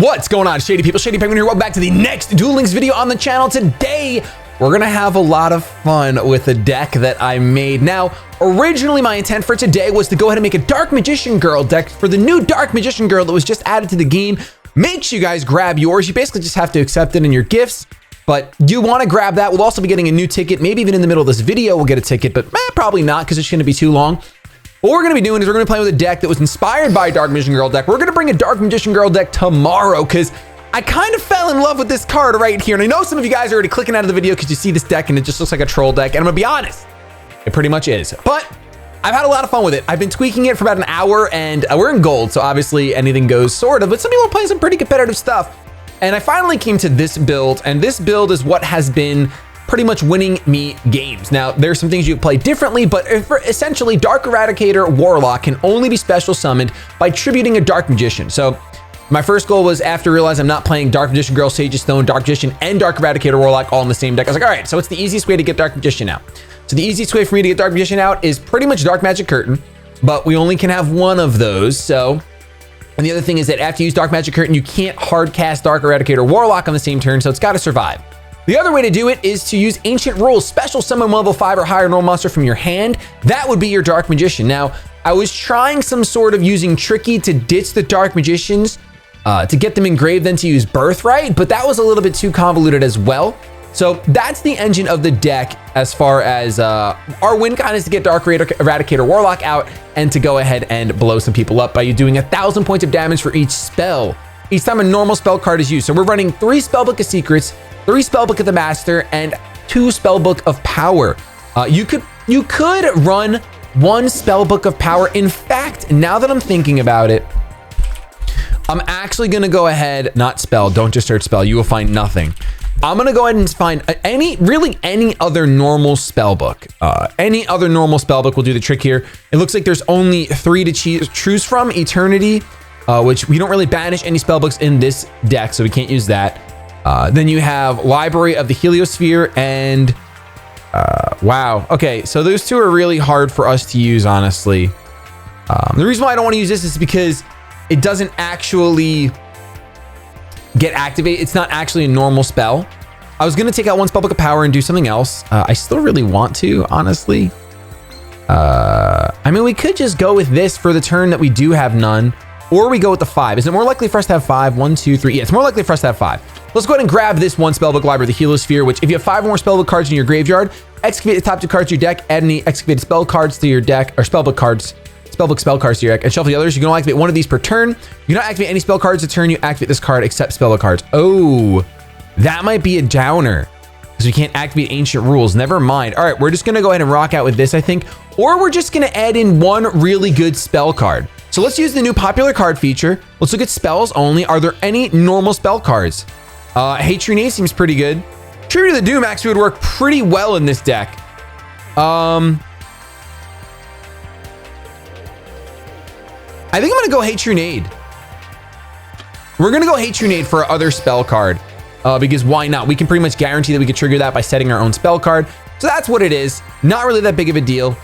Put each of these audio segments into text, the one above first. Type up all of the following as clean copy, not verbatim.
What's going on, Shady people? ShadyPenguinn here. Welcome back to the next Duel Links video on the channel. Today, we're gonna have a lot of fun with the deck that I made. Now, originally my intent for today was to go ahead and make a Dark Magician Girl deck for the new Dark Magician Girl that was just added to the game. Make sure you guys grab yours. You basically just have to accept it in your gifts, but you wanna grab that. We'll also be getting a new ticket. Maybe even in the middle of this video, we'll get a ticket, but probably not because it's gonna be too long. What we're gonna be doing is we're gonna be playing with a deck that was inspired by a Dark Magician Girl deck. We're gonna bring a Dark Magician Girl deck tomorrow because I kind of fell in love with this card right here. And I know some of you guys are already clicking out of the video because you see this deck and it just looks like a troll deck. And I'm gonna be honest, it pretty much is. But I've had a lot of fun with it. I've been tweaking it for about an hour and we're in gold. So obviously anything goes sort of, but some people are playing some pretty competitive stuff. And I finally came to this build, and this build is what has been pretty much winning me games. Now, there's some things you can play differently, but essentially Dark ERADICATOR Warlock can only be special summoned by tributing a Dark Magician. So my first goal was, after realizing I'm not playing Dark Magician Girl, Sage's Stone, Dark Magician, and Dark ERADICATOR Warlock all in the same deck, I was like, all right, so what's the easiest way to get Dark Magician out? So the easiest way for me to get Dark Magician out is pretty much Dark Magic Curtain, but we only can have one of those. So, and the other thing is that after you use Dark Magic Curtain, you can't hard cast Dark ERADICATOR Warlock on the same turn, so it's got to survive. The other way to do it is to use Ancient Rules, special summon level 5 or higher normal monster from your hand. That would be your Dark Magician. Now, I was trying some sort of using Tricky to ditch the Dark Magicians to get them engraved, then to use Birthright, but that was a little bit too convoluted as well. So that's the engine of the deck as far as our win con is to get Dark ERADICATOR Warlock out and to go ahead and blow some people up by you doing 1,000 points of damage for each spell, each time a normal spell card is used. So we're running 3 Spellbook of Secrets, 3 Spellbook of the Master, and 2 Spellbook of Power. You could run 1 Spellbook of Power. In fact, now that I'm thinking about it, I'm actually gonna go ahead, not spell, don't just search spell, you will find nothing. I'm gonna go ahead and find any other normal spellbook. Any other normal spellbook will do the trick here. It looks like there's only 3 to choose from. Eternity, which we don't really banish any spellbooks in this deck, so we can't use that. Then you have Library of the Heliosphere and wow. Okay, so those 2 are really hard for us to use, honestly. The reason why I don't want to use this is because it doesn't actually get activated. It's not actually a normal spell. I was gonna take out 1 Spellbook of Power and do something else. I still really want to, honestly. I mean, we could just go with this for the turn that we do have none, or we go with the 5. Is it more likely for us to have 5? 1, 2, 3. Yeah, it's more likely for us to have 5. Let's go ahead and grab this 1 Spellbook Library, the Heliosphere, which if you have 5 or more Spellbook cards in your graveyard, excavate the top 2 cards to your deck, add any excavated spell cards to your deck, or Spellbook spell cards to your deck, and shuffle the others. You can only activate 1 of these per turn. You don't activate any spell cards a turn. You activate this card except Spellbook cards. Oh, that might be a downer because we can't activate Ancient Rules. Never mind. All right, we're just gonna go ahead and rock out with this, I think, or we're just gonna add in 1 really good spell card. So let's use the new popular card feature. Let's look at spells only. Are there any normal spell cards? Hatred seems pretty good. Tribute to the Doom actually would work pretty well in this deck. I think I'm gonna go Hatred. We're gonna go Hatred for our other spell card because why not? We can pretty much guarantee that we can trigger that by setting our own spell card. So that's what it is. Not really that big of a deal.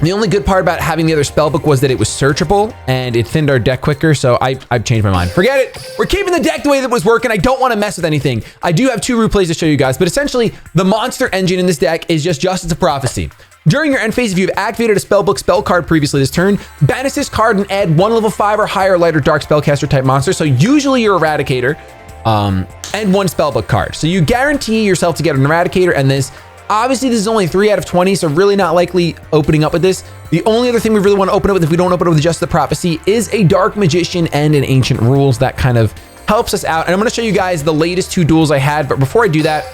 The only good part about having the other spellbook was that it was searchable and it thinned our deck quicker. So I've changed my mind. Forget it. We're keeping the deck the way that was working. I don't want to mess with anything. I do have 2 replays to show you guys, but essentially the monster engine in this deck is just Justice of Prophecy. During your end phase, if you've activated a spellbook spell card previously this turn, banish this card and add 1 level 5 or higher light or dark spellcaster type monster. So usually your Eradicator and 1 spellbook card. So you guarantee yourself to get an Eradicator and this. Obviously, this is only 3 out of 20, so really not likely opening up with this. The only other thing we really want to open up with if we don't open up with Justice of Prophecy is a Dark Magician and an Ancient Rules. That kind of helps us out. And I'm going to show you guys the latest 2 duels I had. But before I do that,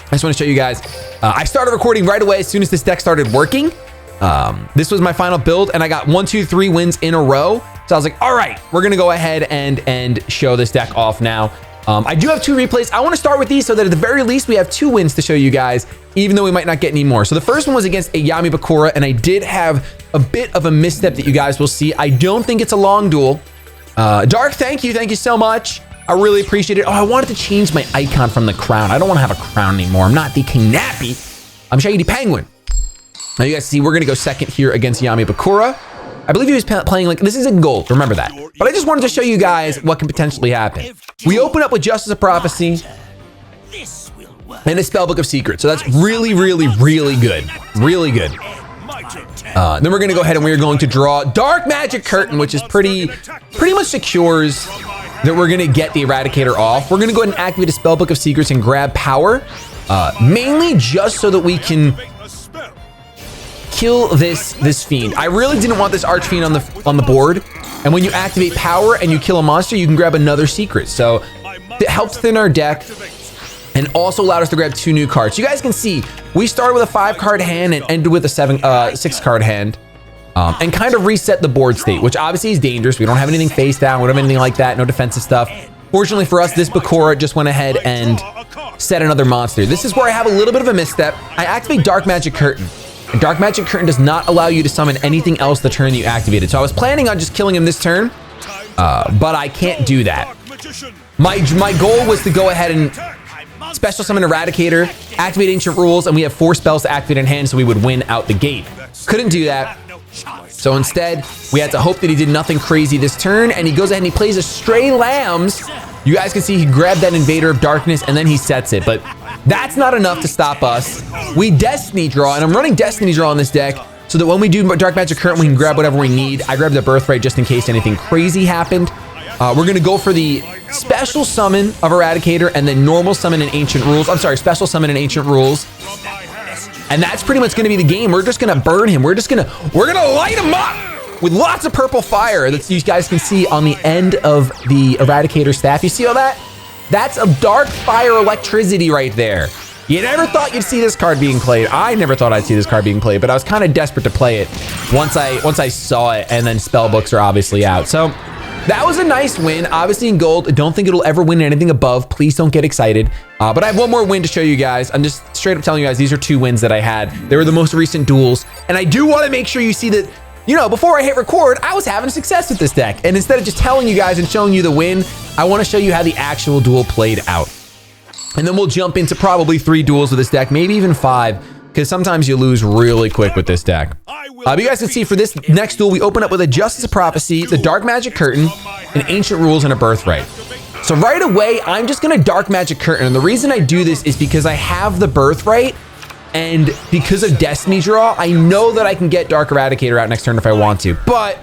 I just want to show you guys, I started recording right away as soon as this deck started working. This was my final build and I got 1, 2, 3 wins in a row. So I was like, all right, we're going to go ahead and show this deck off now. I do have 2 replays. I want to start with these so that at the very least we have 2 wins to show you guys, even though we might not get any more. So the first one was against a Yami Bakura, and I did have a bit of a misstep that you guys will see. I don't think it's a long duel. Dark, thank you so much. I really appreciate it. Oh, I wanted to change my icon from the crown. I don't want to have a crown anymore. I'm not the King Nappy. I'm ShadyPenguinn. Now you guys see we're gonna go second here against Yami Bakura. I believe he was playing like, this is in gold, remember that. But I just wanted to show you guys what can potentially happen. We open up with Justice of Prophecy and a Spellbook of Secrets. So that's really, really, really good. Really good. Then we're gonna go ahead and we're going to draw Dark Magic Curtain, which is pretty much secures that we're gonna get the Eradicator off. We're gonna go ahead and activate a Spellbook of Secrets and grab Power, mainly just so that we can kill this fiend. I really didn't want this Archfiend on the board. And when you activate Power and you kill a monster, you can grab another secret. So it helped thin our deck and also allowed us to grab 2 new cards. You guys can see we started with a 5-card hand and ended with a 6-card hand, and kind of reset the board state, which obviously is dangerous. We don't have anything face down. We don't have anything like that. No defensive stuff. Fortunately for us, this Bakura just went ahead and set another monster. This is where I have a little bit of a misstep. I activate Dark Magic Curtain. And Dark Magic Curtain does not allow you to summon anything else the turn you activated. So I was planning on just killing him this turn, but I can't do that. My goal was to go ahead and special summon Eradicator, activate Ancient Rules, and we have 4 spells to activate in hand, so we would win out the gate. Couldn't do that. So instead, we had to hope that he did nothing crazy this turn, and he goes ahead and he plays a Stray Lambs. You guys can see he grabbed that Invader of Darkness, and then he sets it, but that's not enough to stop us. We Destiny Draw, and I'm running Destiny Draw on this deck so that when we do Dark Magic Curtain, we can grab whatever we need. I grabbed the Birthright just in case anything crazy happened. We're gonna go for the special summon of Eradicator and then normal summon and Ancient Rules. I'm sorry, special summon and Ancient Rules. And that's pretty much gonna be the game. We're just gonna burn him. We're gonna light him up with lots of purple fire that you guys can see on the end of the Eradicator staff. You see all that? That's a dark fire electricity right there. You never thought you'd see this card being played. I never thought I'd see this card being played, but I was kind of desperate to play it once I saw it, and then spellbooks are obviously out. So that was a nice win. Obviously in gold, I don't think it'll ever win anything above. Please don't get excited. But I have one more win to show you guys. I'm just straight up telling you guys, these are 2 wins that I had. They were the most recent duels. And I do want to make sure you see that, you know, before I hit record, I was having success with this deck. And instead of just telling you guys and showing you the win, I want to show you how the actual duel played out. And then we'll jump into probably 3 duels with this deck, maybe even 5, because sometimes you lose really quick with this deck. But you guys can see for this next duel, we open up with a Justice of Prophecy, the Dark Magic Curtain, an Ancient Rules, and a Birthright. So right away, I'm just gonna Dark Magic Curtain. And the reason I do this is because I have the Birthright, and because of Destiny Draw, I know that I can get Dark Eradicator out next turn if I want to. But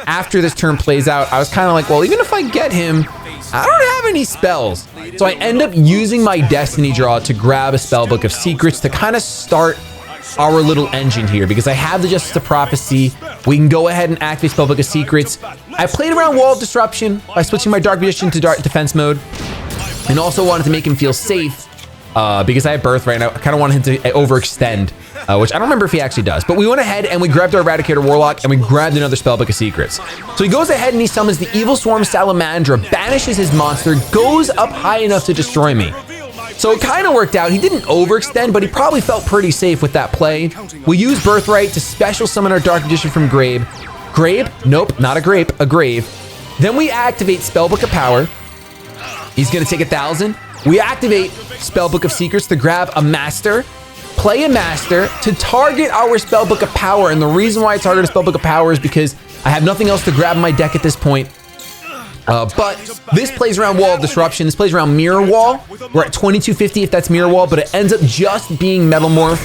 after this turn plays out, I was kind of like, well, even if I get him, I don't have any spells. So I end up using my Destiny Draw to grab a Spellbook of Secrets to kind of start our little engine here, because I have the Justice of Prophecy. We can go ahead and activate Spellbook of Secrets. I played around Wall of Disruption by switching my Dark Magician to Dark Defense mode, and also wanted to make him feel safe because I have Birthright, and I kind of wanted him to overextend, which I don't remember if he actually does. But we went ahead and we grabbed our Eradicator Warlock, and we grabbed another Spellbook of Secrets. So he goes ahead and he summons the Evil Swarm Salamandra, banishes his monster, goes up high enough to destroy me. So it kind of worked out. He didn't overextend, but he probably felt pretty safe with that play. We use Birthright to special summon our Dark Magician from Grave. Grave? Nope, not a grape, a grave. Then we activate Spellbook of Power. He's gonna take 1,000. We activate Spellbook of Secrets to grab a Master, play a Master to target our Spellbook of Power. And the reason why I target a Spellbook of Power is because I have nothing else to grab in my deck at this point. But this plays around Wall of Disruption. This plays around Mirror Wall. We're at 2250 if that's Mirror Wall, but it ends up just being Metal Morph.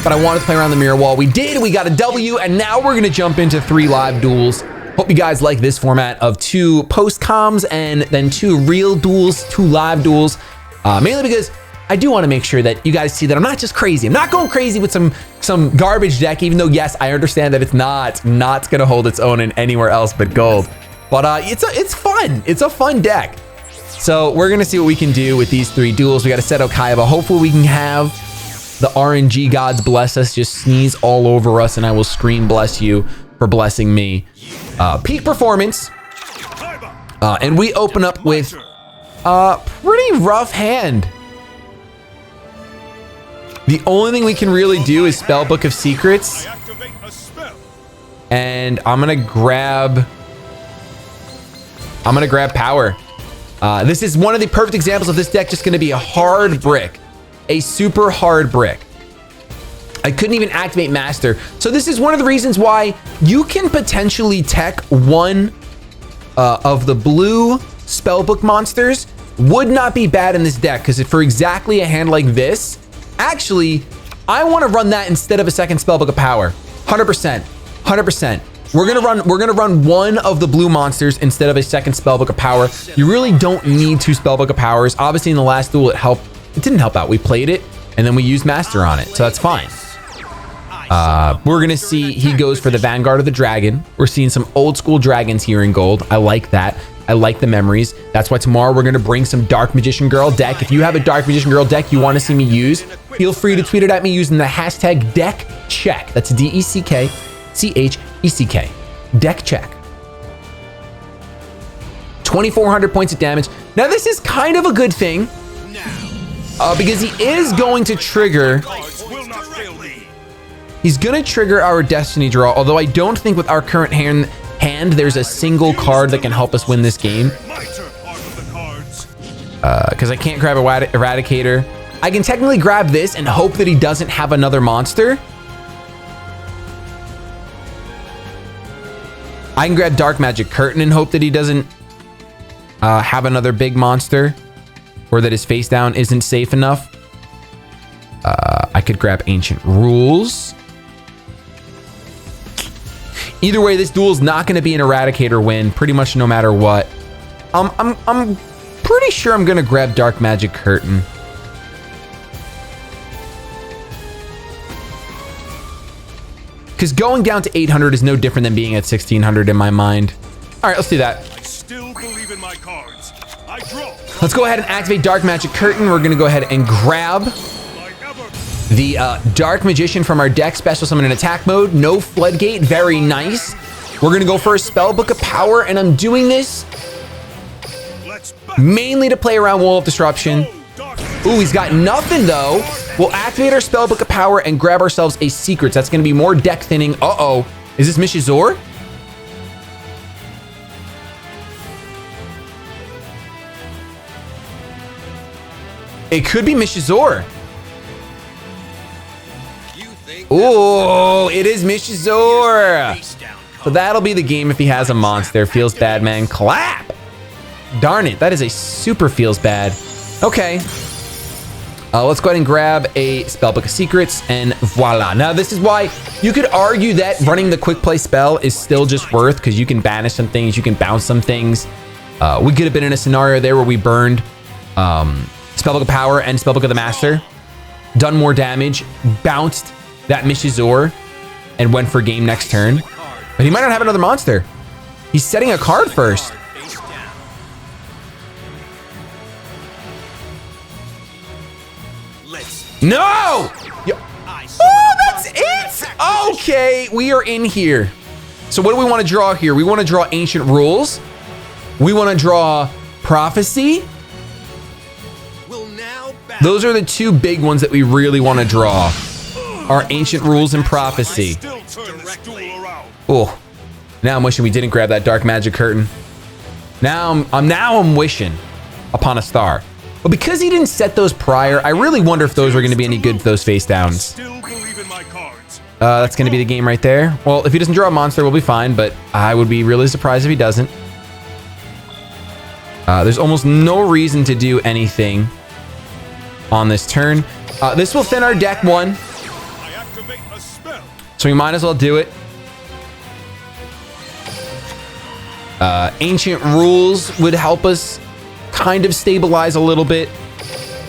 But I wanted to play around the Mirror Wall. We did. We got a W, and now we're going to jump into 3 live duels. Hope you guys like this format of 2 post-coms and then 2 real duels, 2 live duels. Mainly because I do want to make sure that you guys see that I'm not just crazy. I'm not going crazy with some garbage deck, even though, yes, I understand that it's not going to hold its own in anywhere else but gold. But it's fun. It's a fun deck. So we're gonna see what we can do with these 3 duels. We got to set Kaiba. Hopefully we can have the RNG gods bless us, just sneeze all over us, and I will scream bless you for blessing me. Peak performance. And we open up with a pretty rough hand. The only thing we can really do is Spellbook of Secrets. And I'm gonna grab Power. This is one of the perfect examples of this deck just gonna be a hard brick. A super hard brick. I couldn't even activate Master. So this is one of the reasons why you can potentially tech one of the blue spellbook monsters. Would not be bad in this deck, because for exactly a hand like this, actually, I want to run that instead of a second spellbook of power. 100%. 100%. We're gonna run one of the blue monsters instead of a second spellbook of power. You really don't need two spellbook of powers. Obviously, in the last duel, it didn't help out. We played it, and then we used Master on it, so that's fine. We're gonna see he goes for the Vanguard of the Dragon. We're seeing some old school dragons here in gold. I like that. I like the memories. That's why tomorrow we're gonna bring some Dark Magician Girl deck. If you have a Dark Magician Girl deck you want to see me use, feel free to tweet it at me using the hashtag DeckCheck. That's DeckCheck. Deck check. 2,400 points of damage. Now this is kind of a good thing because he is going to trigger. He's gonna trigger our Destiny draw, although I don't think with our current hand there's a single card that can help us win this game. Because I can't grab Eradicator. I can technically grab this and hope that he doesn't have another monster. I can grab Dark Magic Curtain and hope that he doesn't have another big monster, or that his face down isn't safe enough. I could grab Ancient Rules. Either way, this duel is not going to be an Eradicator win, pretty much no matter what. I'm pretty sure I'm going to grab Dark Magic Curtain. Because going down to 800 is no different than being at 1600 in my mind. All right, let's do that. I still believe in my cards. I draw. Let's go ahead and activate Dark Magic Curtain. We're going to go ahead and grab the Dark Magician from our deck, special summon in attack mode. No Floodgate, very nice. We're going to go for a Spellbook of Power, and I'm doing this mainly to play around Wall of Disruption. Ooh, he's got nothing though. We'll activate our Spellbook of Power and grab ourselves a Secrets. That's going to be more deck thinning. Uh-oh. Is this Mishizor? It could be Mishizor. Oh, it is Mishizor. So that'll be the game if he has a monster. Feels bad, man. Clap. Darn it. That is a super feels bad. Okay. Let's go ahead and grab a Spellbook of Secrets, and voila. Now, this is why you could argue that running the quick play spell is still just worth, because you can banish some things, you can bounce some things. We could have been in a scenario there where we burned Spellbook of Power and Spellbook of the Master, done more damage, bounced that Mishizor, and went for game next turn. But he might not have another monster. He's setting a card first. No! Oh, that's it! Okay, we are in here. So what do we want to draw here? We want to draw Ancient Rules. We want to draw Prophecy. Those are the two big ones that we really want to draw. Our Ancient Rules and Prophecy. Oh, now I'm wishing we didn't grab that Dark Magic Curtain. Now I'm wishing upon a star. But because he didn't set those prior, I really wonder if those are going to be any good, those face downs. That's going to be the game right there. Well, if he doesn't draw a monster, we'll be fine, but I would be really surprised if he doesn't. There's almost no reason to do anything on this turn. This will thin our deck one, so we might as well do it. Ancient Rules would help us kind of stabilize a little bit.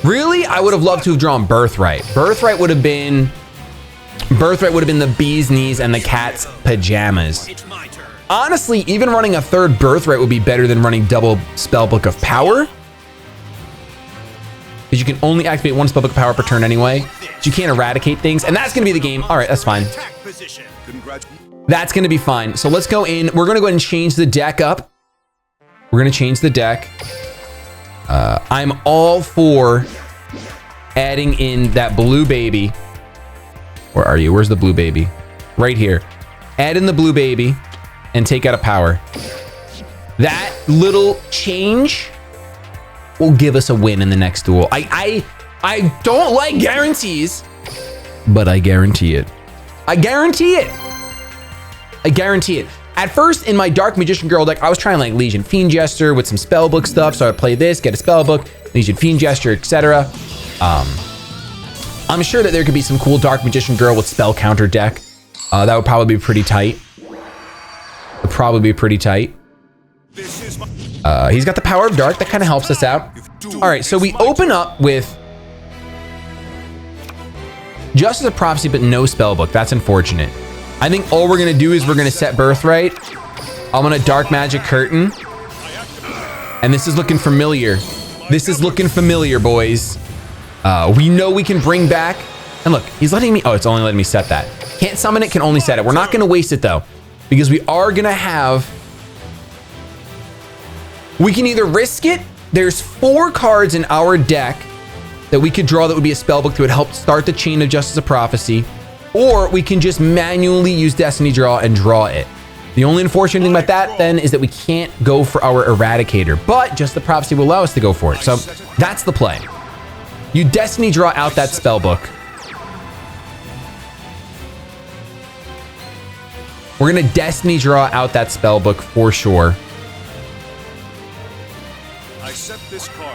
Really, I would have loved to have drawn Birthright. Birthright would have been the bee's knees and the cat's pajamas. Honestly, even running a third Birthright would be better than running double Spellbook of Power, because you can only activate one Spellbook of Power per turn anyway. So you can't eradicate things, and that's going to be the game. All right, that's fine. That's going to be fine. So let's go in. We're going to go ahead and change the deck up. We're going to change the deck. I'm all for adding in that blue baby. Where are you? Where's the blue baby? Right here. Add in the blue baby and take out a power. That little change will give us a win in the next duel. I don't like guarantees, but I guarantee it. I guarantee it. I guarantee it. At first, in my Dark Magician Girl deck, I was trying like Legion Fiend Jester with some spellbook stuff. So I play this, get a spellbook, Legion Fiend Jester, etc. I'm sure that there could be some cool Dark Magician Girl with spell counter deck. That would probably be pretty tight. Would probably be pretty tight. He's got the Power of Dark. That kind of helps us out. All right, so we open up with Justice of Prophecy, but no spellbook. That's unfortunate. I think all we're gonna do is we're gonna set Birthright. I'm gonna Dark Magic Curtain. And this is looking familiar. This is looking familiar, boys. We know we can bring back, and look, he's letting me, oh, it's only letting me set that. Can't summon it, can only set it. We're not gonna waste it though, because we are gonna have, we can either risk it. There's 4 cards in our deck that we could draw that would be a spellbook that would help start the chain of Justice of Prophecy, or we can just manually use Destiny Draw and draw it. The only unfortunate thing about that then is that we can't go for our Eradicator, but Justice of Prophecy will allow us to go for it. So that's the play. You Destiny Draw out that spellbook. We're gonna Destiny Draw out that spellbook for sure.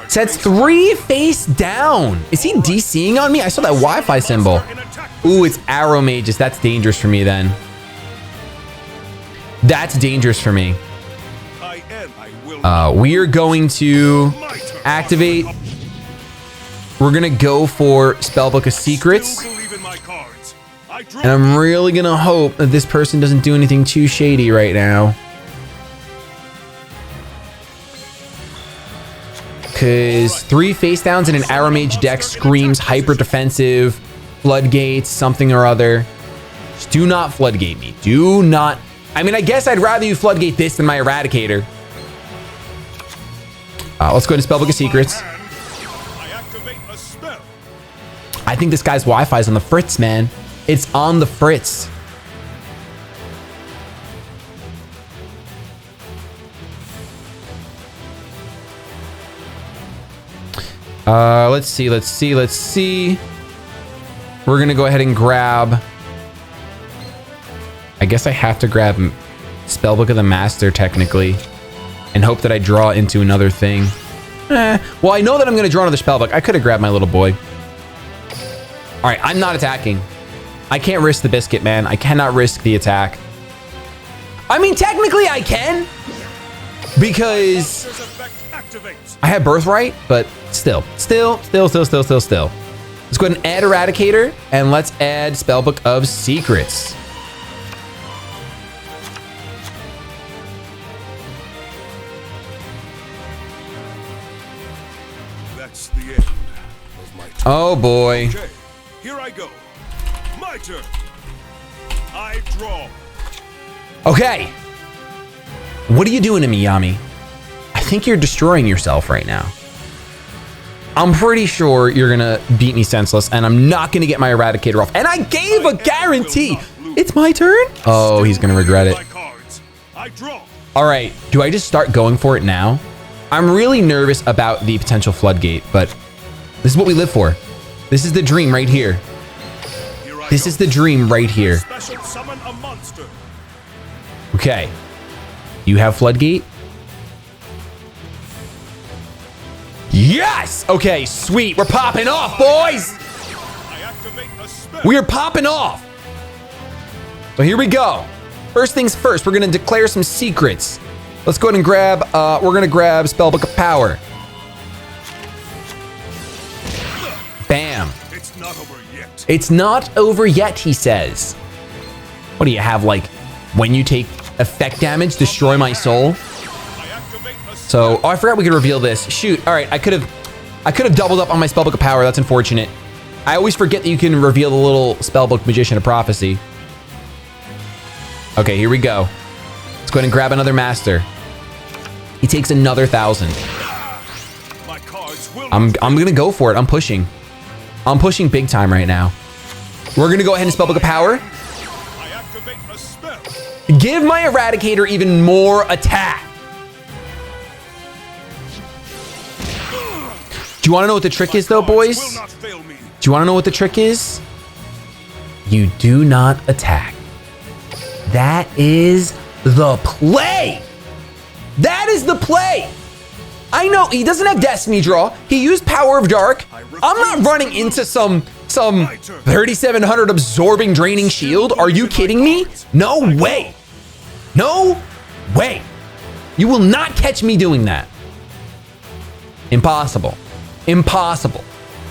Sets 3 face down. Is he DCing on me? I saw that Wi-Fi symbol. Ooh, it's Arrow Mages. That's dangerous for me then. That's dangerous for me. We are going to activate. We're gonna go for Spellbook of Secrets. And I'm really gonna hope that this person doesn't do anything too shady right now. Because 3 face downs in an Arrow Mage deck screams hyper defensive, floodgates, something or other. Just do not floodgate me. Do not. I mean, I guess I'd rather you floodgate this than my Eradicator. Let's go into Spellbook of Secrets. I think this guy's Wi-Fi is on the fritz, man. It's on the fritz. Let's see. We're gonna go ahead and grab. I guess I have to grab Spellbook of the Master technically, and hope that I draw into another thing. Well, I know that I'm gonna draw another spellbook. I could have grabbed my little boy. All right, I'm not attacking. I can't risk the biscuit, man. I cannot risk the attack. I mean, technically I can, because I have Birthright, but still. Let's go ahead and add Eradicator, and let's add Spellbook of Secrets. That's the end of my turn. Oh boy. Okay, here I go. My turn. I draw. Okay. What are you doing to me, Yami? I think you're destroying yourself right now. I'm pretty sure you're gonna beat me senseless, and I'm not gonna get my Eradicator off. And I gave a guarantee. It's my turn? Oh, he's gonna regret it. All right, do I just start going for it now? I'm really nervous about the potential floodgate, but this is what we live for. This is the dream right here. This is the dream right here. Okay. You have floodgate? Yes! Okay, sweet. We're popping off, boys! We are popping off. So here we go. First things first, we're gonna declare some secrets. Let's go ahead and grab, we're gonna grab Spellbook of Power. Bam. It's not over yet. It's not over yet, he says. What do you have, like, when you take effect damage, destroy my soul? So, oh, I forgot we could reveal this. Shoot, all right, I could have doubled up on my Spellbook of Power. That's unfortunate. I always forget that you can reveal the little Spellbook Magician of Prophecy. Okay, here we go. Let's go ahead and grab another Master. He takes another 1,000. I'm gonna go for it. I'm pushing. I'm pushing big time right now. We're gonna go ahead and Spellbook of Power. Give my Eradicator even more attack. Do you want to know what the trick is, though, boys? Do you want to know what the trick is? You do not attack. That is the play. That is the play. I know he doesn't have Destiny Draw. He used Power of Dark. I'm not running into some 3700 absorbing draining shield. Are you kidding me? No way. No way. You will not catch me doing that. Impossible. Impossible.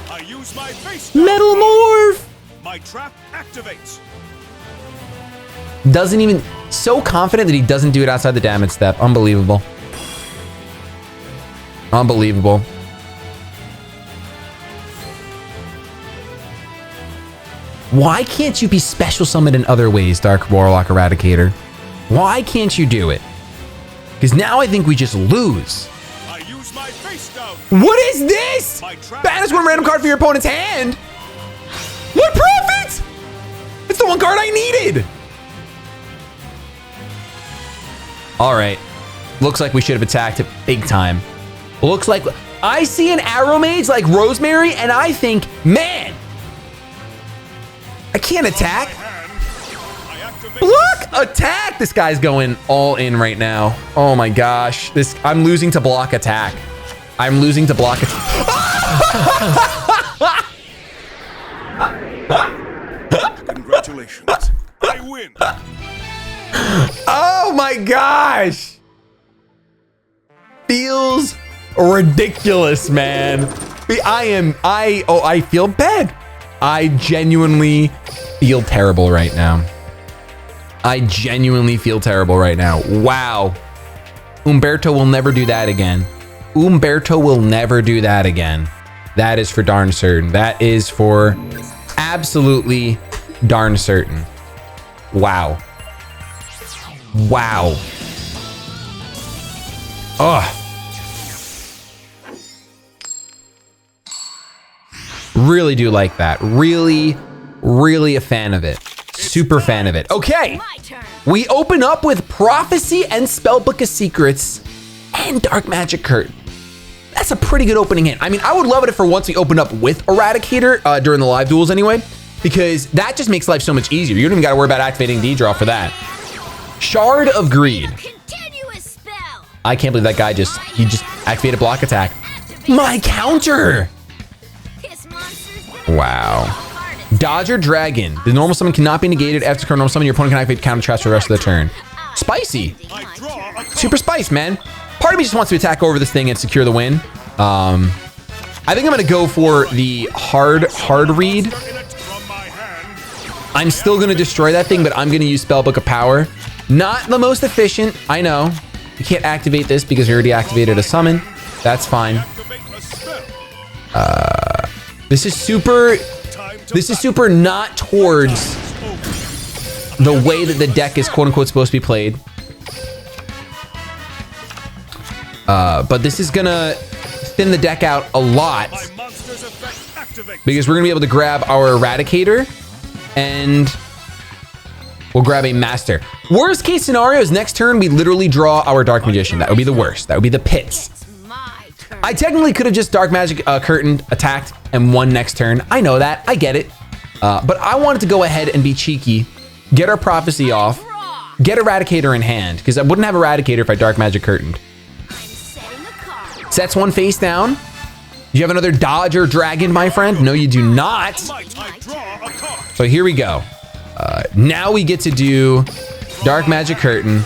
I use my face. Metal Morph. My trap activates. Doesn't even, so confident that he doesn't do it outside the damage step. Unbelievable. Unbelievable. Why can't you be special summoned in other ways, Dark Warlock Eradicator? Why can't you do it? Because now I think we just lose. I use my face down. What is this? Banish one random card for your opponent's hand. What profit? It's the one card I needed. All right. Looks like we should have attacked it big time. Looks like I see an arrow mage like Rosemary and I think, man, I can't attack. Block, attack. This guy's going all in right now. Oh my gosh. I'm losing to block attack. I'm losing to block attack. Congratulations. I win. Oh my gosh. Feels ridiculous, man. I feel bad. I genuinely feel terrible right now. I genuinely feel terrible right now. Wow. Umberto will never do that again. Umberto will never do that again. That is for darn certain. That is for absolutely darn certain. Wow. Wow. Ugh. Really do like that. Really, really a fan of it. Super fan of it. Okay. We open up with Prophecy and Spellbook of Secrets and Dark Magic Curtain. That's a pretty good opening hint. I mean, I would love it if for once we opened up with Eradicator during the live duels anyway, because that just makes life so much easier. You don't even got to worry about activating D-Draw for that. Shard of Greed. I can't believe that guy just activated block attack. My counter. Wow. Dodger Dragon. The normal summon cannot be negated after current normal summon. Your opponent can activate counter traps for the rest of the turn. Spicy. Super spice, man. Part of me just wants to attack over this thing and secure the win. I think I'm gonna go for the hard read. I'm still gonna destroy that thing, but I'm gonna use Spellbook of Power. Not the most efficient, I know. You can't activate this because you already activated a summon. That's fine. This is super not towards the way that the deck is quote unquote supposed to be played. But this is gonna thin the deck out a lot because we're gonna be able to grab our Eradicator and we'll grab a Master. Worst case scenario is next turn we literally draw our Dark Magician. That would be the worst. That would be the pits. I technically could have just Dark Magic Curtain attacked and won next turn. I know that. I get it. But I wanted to go ahead and be cheeky, get our Prophecy off, get Eradicator in hand, because I wouldn't have Eradicator if I Dark Magic Curtained. Sets one face down. Do you have another Dodger Dragon, my friend? No, you do not. So here we go. Now we get to do Dark Magic Curtain.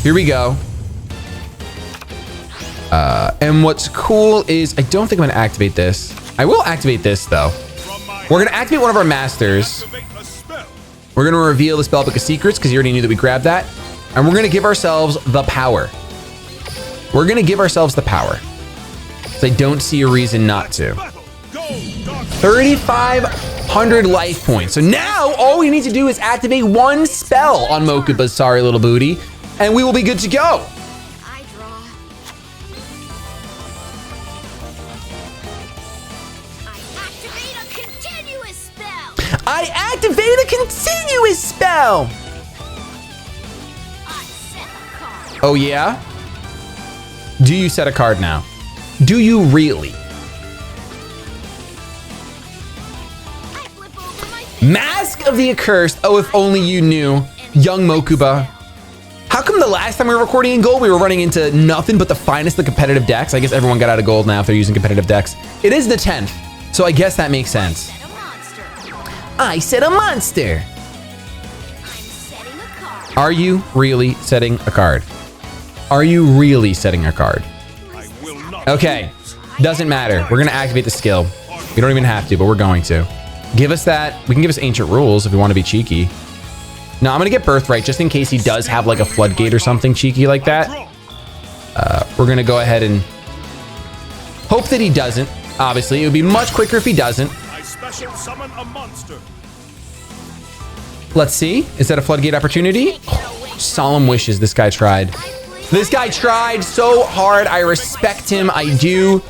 Here we go. And what's cool is I don't think I'm gonna activate this. I will activate this though. We're gonna activate one of our Masters. We're gonna reveal the Spellbook of Secrets because you already knew that we grabbed that. And we're gonna give ourselves the power. We're gonna give ourselves the power. So I don't see a reason not to. 3,500 life points. So now all we need to do is activate one spell on Mokuba's sorry little booty, and we will be good to go. I activate a continuous spell. Oh yeah? Do you set a card now? Do you really? Mask of the Accursed. Oh, if only you knew. Young Mokuba. How come the last time we were recording in gold, we were running into nothing but the finest of competitive decks? I guess everyone got out of gold now if they're using competitive decks. It is the 10th, so I guess that makes sense. I said a monster. Are you really setting a card? Are you really setting a card? Okay, doesn't matter. We're gonna activate the skill. We don't even have to, but we're going to. Give us that. We can give us Ancient Rules if we want to be cheeky. No, I'm gonna get Birthright just in case he does have like a Floodgate or something cheeky like that. We're gonna go ahead and hope that he doesn't. Obviously, it would be much quicker if he doesn't. I special summon a monster. Let's see. Is that a Floodgate opportunity? Oh, solemn wishes. This guy tried. This guy tried so hard. I respect him. I do.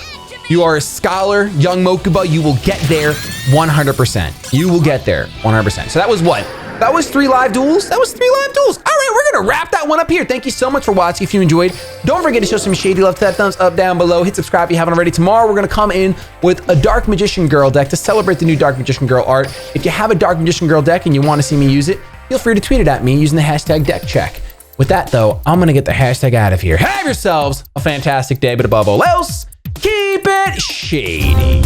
You are a scholar, young Mokuba. You will get there 100%. You will get there 100%. So that was what? That was 3 live duels. That was 3 live duels. All right, we're going to wrap that one up here. Thank you so much for watching. If you enjoyed, don't forget to show some shady love to that thumbs up down below. Hit subscribe if you haven't already. Tomorrow, we're going to come in with a Dark Magician Girl deck to celebrate the new Dark Magician Girl art. If you have a Dark Magician Girl deck and you want to see me use it, feel free to tweet it at me using the hashtag DeckCheck. With that, though, I'm going to get the hashtag out of here. Have yourselves a fantastic day, but above all else, keep it shady.